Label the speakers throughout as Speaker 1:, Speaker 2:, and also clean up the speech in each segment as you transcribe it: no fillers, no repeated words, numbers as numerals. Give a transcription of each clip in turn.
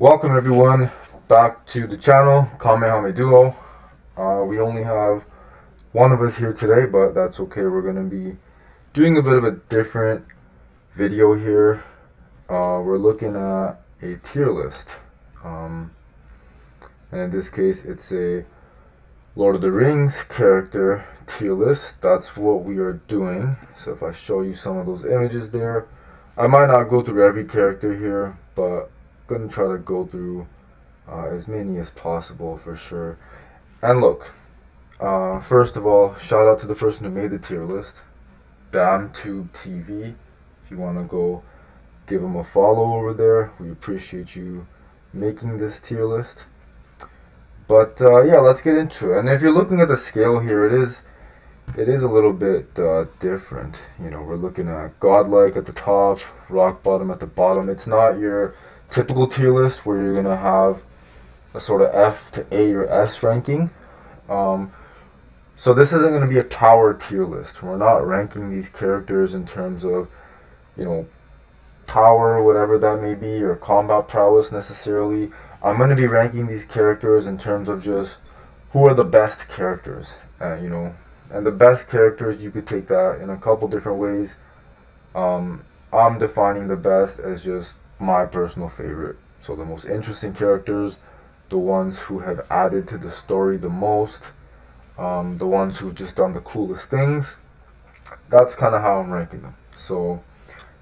Speaker 1: Welcome everyone back to the channel, Kamehame Duo. We only have one of us here today, but that's okay. We're going to be doing a bit of a different video here. We're looking at a tier list. And in this case, it's a Lord of the Rings character tier list. That's what we are doing. So if I show you some of those images there, I might not go through every character here, but I'm going to try to go through as many as possible for sure. And look, first of all, shout out to the person who made the tier list, BamTube TV. If you want to go give him a follow over there, we appreciate you making this tier list. But yeah, let's get into it. And if you're looking at the scale here, it is a little bit different. You know, we're looking at godlike at the top, rock bottom at the bottom. It's not your typical tier list where you're gonna have a sort of F to A or S ranking. So this isn't going to be a power tier list. We're not ranking these characters in terms of, you know, power, whatever that may be, or combat prowess necessarily. I'm going to be ranking these characters in terms of just who are the best characters, you know. And the best characters, you could take that in a couple different ways. I'm defining the best as just my personal favorite. So the most interesting characters, the ones who have added to the story the most, the ones who've just done the coolest things. That's kind of how I'm ranking them. So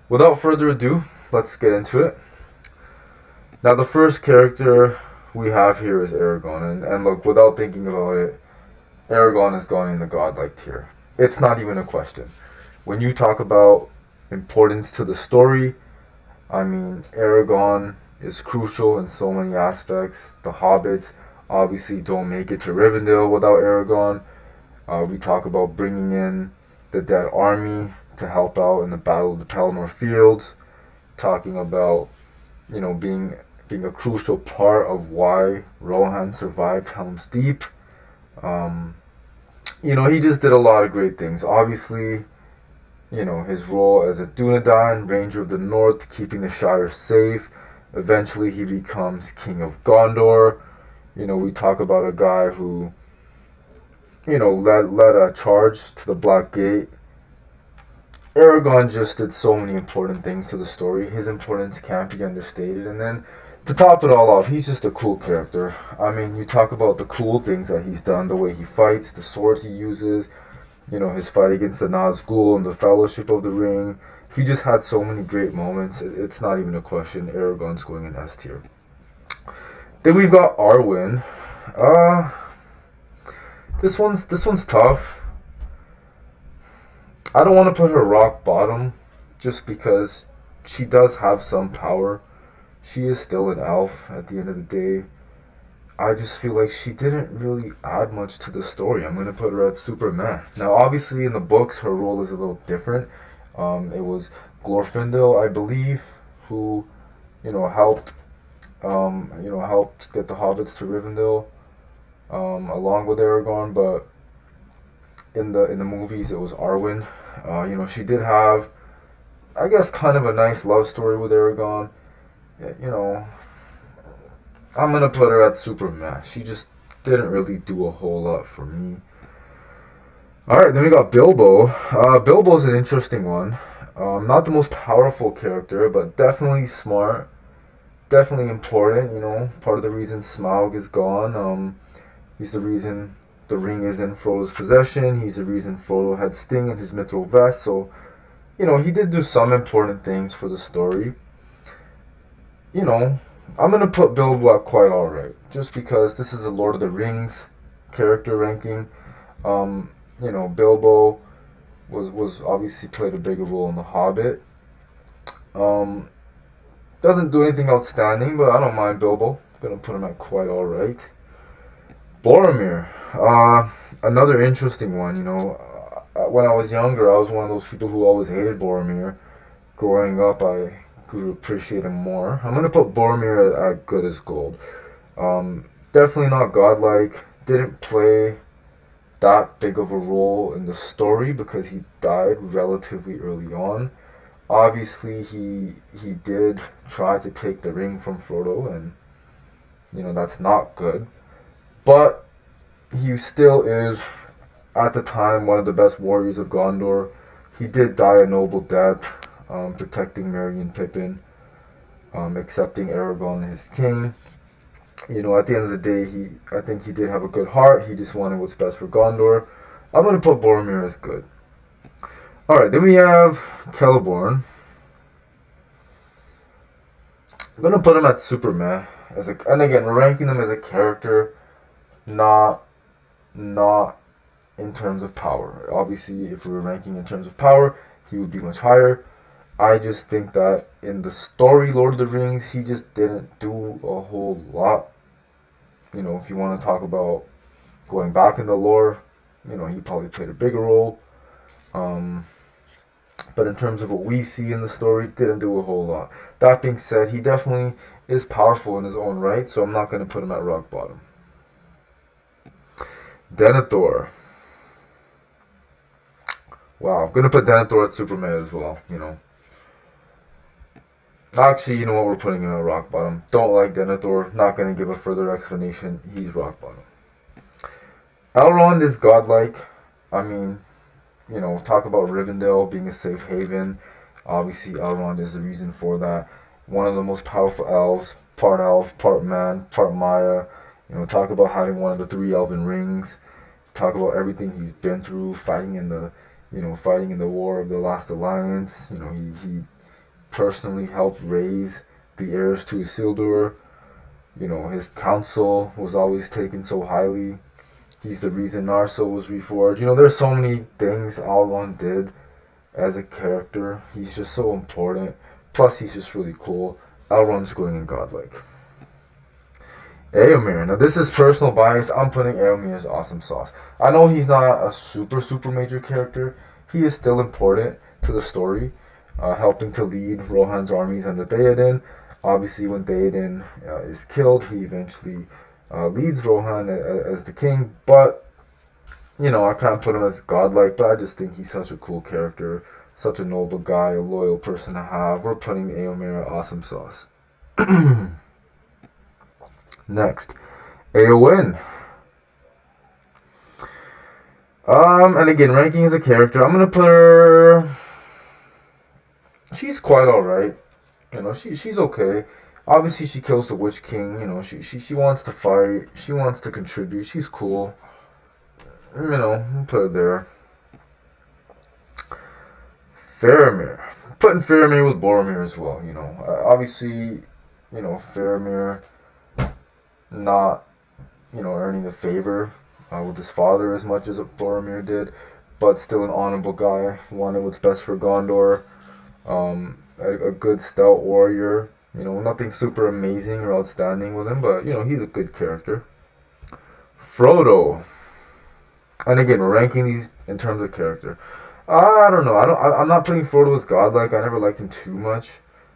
Speaker 1: without further ado, let's get into it. Now the first character we have here is Aragorn. And look, without thinking about it, Aragorn has gone in the godlike tier. It's not even a question. When you talk about importance to the story, I mean, Aragorn is crucial in so many aspects. The hobbits obviously don't make it to Rivendell without Aragorn. We talk about bringing in the dead army to help out in the Battle of the Pelennor Fields. Talking about, you know, being a crucial part of why Rohan survived Helm's Deep. You know, he just did a lot of great things. Obviously, you know, his role as a Dunedain, Ranger of the North, keeping the Shire safe. Eventually he becomes King of Gondor. You know, we talk about a guy who, you know, led a charge to the Black Gate. Aragorn just did so many important things to the story. His importance can't be understated. And then to top it all off, he's just a cool character. I mean, you talk about the cool things that he's done, the way he fights, the swords he uses, you know, his fight against the Nazgul and the Fellowship of the Ring. He just had so many great moments. It's not even a question. Aragorn's going in S tier. Then we've got Arwen. This one's tough. I don't want to put her rock bottom just because she does have some power. She is still an elf at the end of the day. I just feel like she didn't really add much to the story. I'm going to put her at super meh. Now, obviously, in the books, her role is a little different. It was Glorfindel, I believe, who, you know, helped get the hobbits to Rivendell, along with Aragorn. But in the movies, it was Arwen. You know, she did have, I guess, kind of a nice love story with Aragorn. You know, I'm gonna put her at super meh. She just didn't really do a whole lot for me. Alright, then we got Bilbo. Bilbo's an interesting one. Not the most powerful character, but definitely smart. Definitely important, you know. Part of the reason Smaug is gone. He's the reason the ring is in Frodo's possession. He's the reason Frodo had Sting in his mithril vest. So, you know, he did do some important things for the story. You know, I'm going to put Bilbo at quite alright. Just because this is a Lord of the Rings character ranking. You know, Bilbo was obviously played a bigger role in The Hobbit. Doesn't do anything outstanding, but I don't mind Bilbo. Gonna put him at quite alright. Boromir, another interesting one. You know, when I was younger, I was one of those people who always hated Boromir. Growing up, I grew to appreciate him more. I'm gonna put Boromir at good as gold. Definitely not godlike. Didn't play that big of a role in the story because he died relatively early on. Obviously, he did try to take the ring from Frodo, and that's not good. But he still is, at the time, one of the best warriors of Gondor. He did die a noble death, protecting Merry and Pippin, accepting Aragorn as king. At the end of the day, I think he did have a good heart. He just wanted what's best for Gondor. I'm gonna put Boromir as good. All right, then we have Celeborn. I'm gonna put him at super meh and again, we're ranking him as a character, not in terms of power. Obviously, if we were ranking in terms of power, he would be much higher. I just think that in the story Lord of the Rings, he just didn't do a whole lot. If you want to talk about going back in the lore, he probably played a bigger role. But in terms of what we see in the story, didn't do a whole lot. That being said, he definitely is powerful in his own right, so I'm not going to put him at rock bottom. Denethor. Wow, I'm going to put Denethor at Superman as well, Actually, you know what? We're putting him at rock bottom. Don't like Denethor. Not going to give a further explanation. He's rock bottom. Elrond is godlike. I mean, talk about Rivendell being a safe haven. Obviously, Elrond is the reason for that. One of the most powerful elves, part elf, part man, part Maya. Talk about having one of the 3 elven rings. Talk about everything he's been through, fighting in the War of the Last Alliance. He personally helped raise the heirs to Isildur. His counsel was always taken so highly. He's the reason Narsil was reforged. There's so many things Elrond did as a character. He's just so important. Plus, he's just really cool. Elrond's going in godlike. Éomer. Now, this is personal bias. I'm putting Éomer as awesome sauce. I know he's not a super, super major character. He is still important to the story, helping to lead Rohan's armies under Theoden. Obviously, when Theoden is killed, he eventually leads Rohan as the king. But, I can't put him as godlike, but I just think he's such a cool character, such a noble guy, a loyal person to have. We're putting Éomer at awesome sauce. Next, Éowyn. And again, ranking as a character, I'm gonna put her. She's quite alright. She's okay. Obviously, she kills the Witch King. She wants to fight. She wants to contribute. She's cool. We'll put her there. Faramir. Putting Faramir with Boromir as well. Obviously, Faramir not, earning the favor with his father as much as Boromir did, but still an honorable guy. Wanted what's best for Gondor. A good stout warrior. Nothing super amazing or outstanding with him, but he's a good character. Frodo. And again, we're ranking these in terms of character. I don't know. I'm not putting Frodo as godlike. I never liked him too much.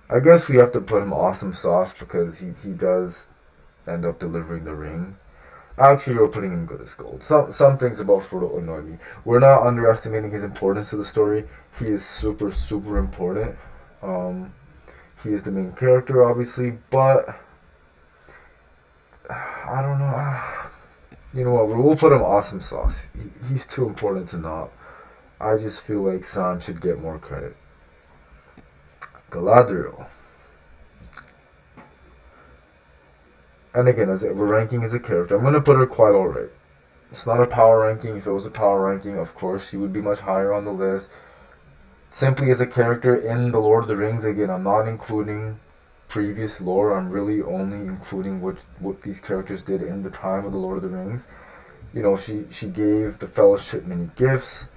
Speaker 1: I guess we have to put him awesome sauce because he does end up delivering the ring. Actually, we're putting him good as gold. Some things about Frodo annoy me. We're not underestimating his importance to the story. He is super, super important. He is the main character, obviously, but I don't know. You know what? We'll put him awesome sauce. He's too important to not. I just feel like Sam should get more credit. Galadriel. And again, we're ranking as a character, I'm going to put her quite alright. It's not a power ranking. If it was a power ranking, of course, she would be much higher on the list. Simply as a character in The Lord of the Rings, again, I'm not including previous lore. I'm really only including what these characters did in the time of The Lord of the Rings. She gave the Fellowship many gifts.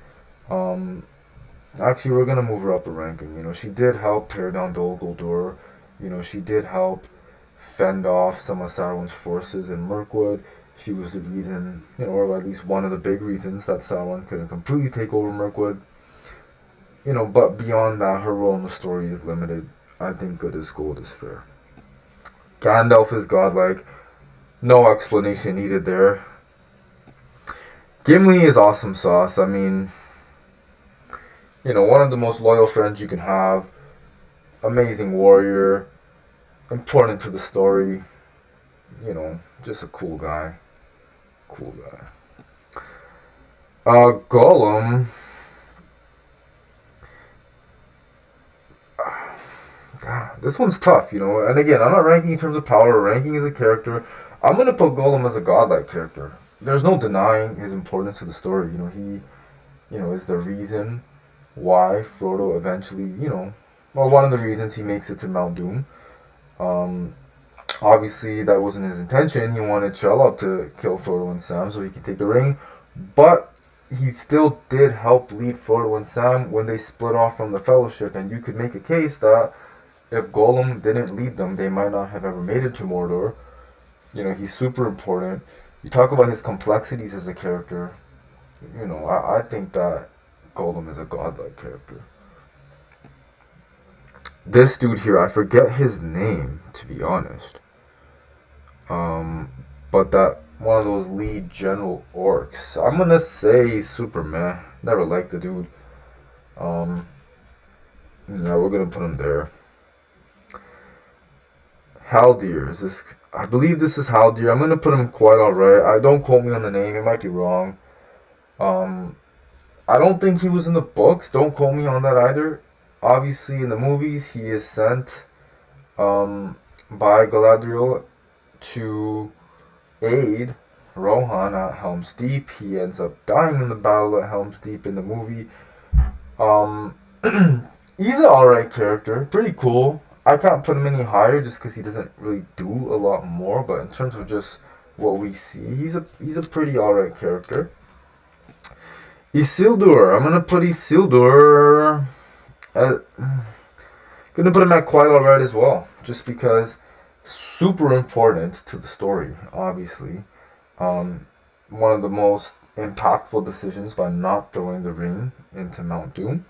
Speaker 1: Actually, we're going to move her up a ranking. She did help tear down Dol Guldur. She did help fend off some of Sauron's forces in Mirkwood. She was the reason, or at least one of the big reasons that Sauron couldn't completely take over Mirkwood. But beyond that, her role in the story is limited. I think good as gold is fair. Gandalf is godlike. No explanation needed there. Gimli is awesome sauce. I mean, one of the most loyal friends you can have. Amazing warrior. Important to the story. Just a cool guy. Cool guy. Gollum. God, this one's tough, And again, I'm not ranking in terms of power, ranking as a character. I'm gonna put Gollum as a godlike character. There's no denying his importance to the story. He is the reason why Frodo eventually, well, one of the reasons he makes it to Mount Doom. Um, Obviously, that wasn't his intention. He wanted Shelob to kill Frodo and Sam so he could take the ring, but he still did help lead Frodo and Sam when they split off from the Fellowship, and you could make a case that if Gollum didn't lead them, they might not have ever made it to Mordor. He's super important. You talk about his complexities as a character. I think that Gollum is a godlike character. This dude here, I forget his name, to be honest. But that one of those lead general orcs. I'm gonna say Superman. Never liked the dude. Um, yeah, we're gonna put him there. Haldir is this? I believe this is Haldir. I'm gonna put him quite alright. I don't quote me on the name. It might be wrong. Um, I don't think he was in the books. Don't quote me on that either. Obviously, in the movies, he is sent by Galadriel to aid Rohan at Helm's Deep. He ends up dying in the battle at Helm's Deep in the movie. Um, he's an alright character, pretty cool. I can't put him any higher just because he doesn't really do a lot more. But in terms of just what we see, he's a pretty alright character. Isildur, I'm gonna put Isildur. Gonna put him at quite alright as well, just because super important to the story, obviously. One of the most impactful decisions by not throwing the ring into Mount Doom.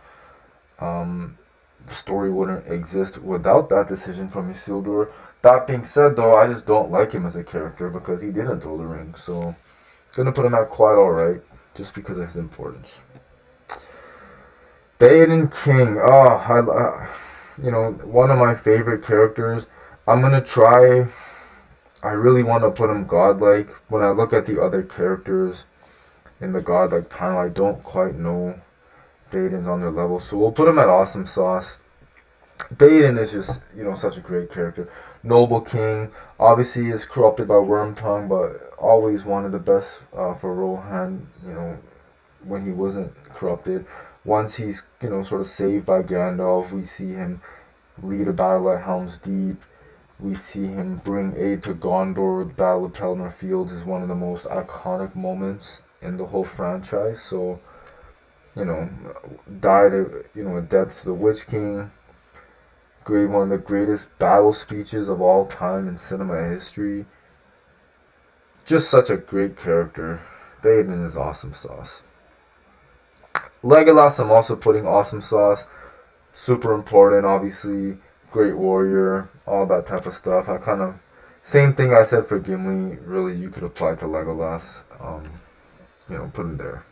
Speaker 1: The story wouldn't exist without that decision from Isildur. That being said, though, I just don't like him as a character because he didn't throw the ring. So, gonna put him at quite alright, just because of his importance. Theoden King. One of my favorite characters. I'm gonna try. I really want to put him godlike. When I look at the other characters in the godlike panel, I don't quite know Theoden's on their level, so we'll put him at awesome sauce. Theoden is just such a great character. Noble king, obviously is corrupted by Wormtongue, but always wanted the best for Rohan. When he wasn't corrupted. Once he's sort of saved by Gandalf, we see him lead a battle at Helm's Deep. We see him bring aid to Gondor. The Battle of Pelennor Fields is one of the most iconic moments in the whole franchise. So, died a death to the Witch King. Gave one of the greatest battle speeches of all time in cinema history. Just such a great character. Theoden is awesome sauce. Legolas, I'm also putting awesome sauce. Super important, obviously. Great warrior, all that type of stuff. Same thing I said for Gimli, really you could apply to Legolas. Put him there.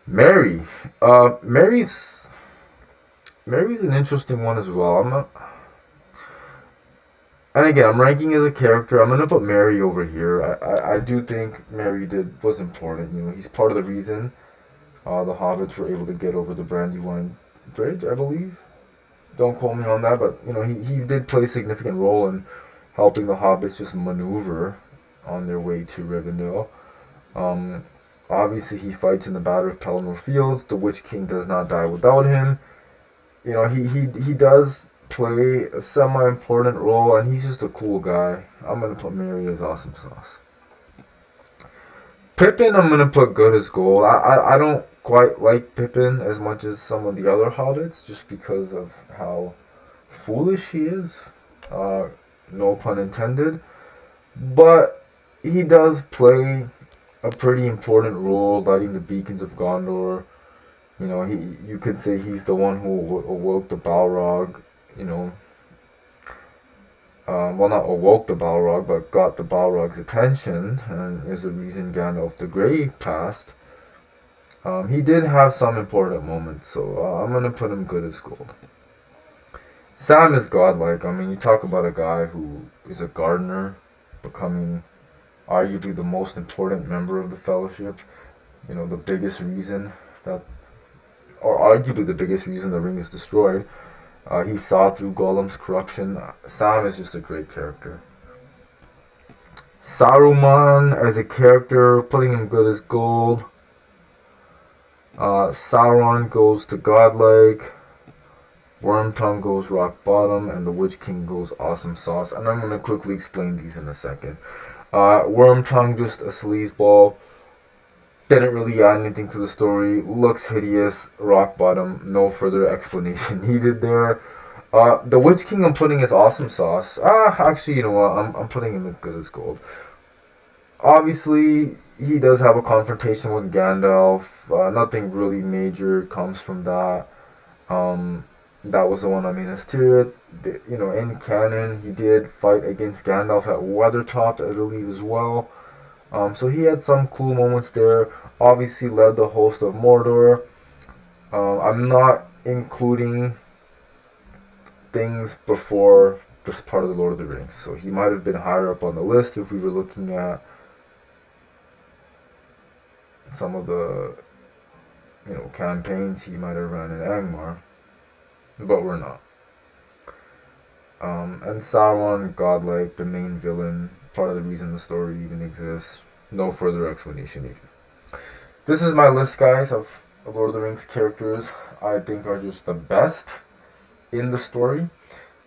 Speaker 1: Merry. Merry's an interesting one as well. And again, I'm ranking as a character. I'm gonna put Merry over here. I do think Merry was important. He's part of the reason the hobbits were able to get over the Brandywine Bridge, I believe. Don't quote me on that, but he did play a significant role in helping the hobbits just maneuver on their way to Rivendell. Obviously, he fights in the Battle of Pelennor Fields. The Witch King does not die without him. He does play a semi-important role, and he's just a cool guy. I'm gonna put Merry as awesome sauce. Pippin, I'm gonna put good as gold. I don't quite like Pippin as much as some of the other hobbits, just because of how foolish he is. No pun intended. But he does play a pretty important role, lighting the beacons of Gondor. You could say he's the one who awoke the Balrog. Well, not awoke the Balrog, but got the Balrog's attention, and is the reason Gandalf the Grey passed. He did have some important moments, so I'm gonna put him good as gold. Sam is godlike. I mean, you talk about a guy who is a gardener, becoming arguably the most important member of the Fellowship. You know, the biggest reason that, or arguably the biggest reason the ring is destroyed. He saw through Gollum's corruption. Sam is just a great character. Saruman as a character, putting him good as gold. Sauron goes to godlike. Wormtongue goes rock bottom, and the Witch King goes awesome sauce. And I'm gonna quickly explain these in a second. Wormtongue, just a sleazeball. Didn't really add anything to the story. Looks hideous. Rock bottom. No further explanation needed there. The Witch King I'm putting as awesome sauce. Actually, you know what? I'm putting him as good as gold. Obviously, he does have a confrontation with Gandalf. Nothing really major comes from that. That was the one on Minas Tirith. You know, in canon, he did fight against Gandalf at Weathertop, I believe, as well. So he had some cool moments there. Obviously, led the host of Mordor. I'm not including things before this part of the Lord of the Rings. So he might have been higher up on the list if we were looking at some of the, you know, campaigns he might have run in Angmar, but we're not. And Sauron, godlike, the main villain, part of the reason the story even exists. No further explanation needed. This is my list, guys, of Lord of the Rings characters I think are just the best in the story.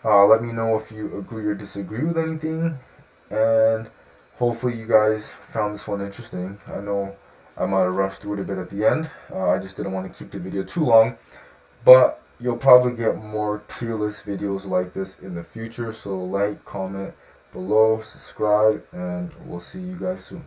Speaker 1: Let me know if you agree or disagree with anything, and hopefully you guys found this one interesting. I know I might have rushed through it a bit at the end. I just didn't want to keep the video too long, but you'll probably get more tier list videos like this in the future. So like, comment below, subscribe, and we'll see you guys soon.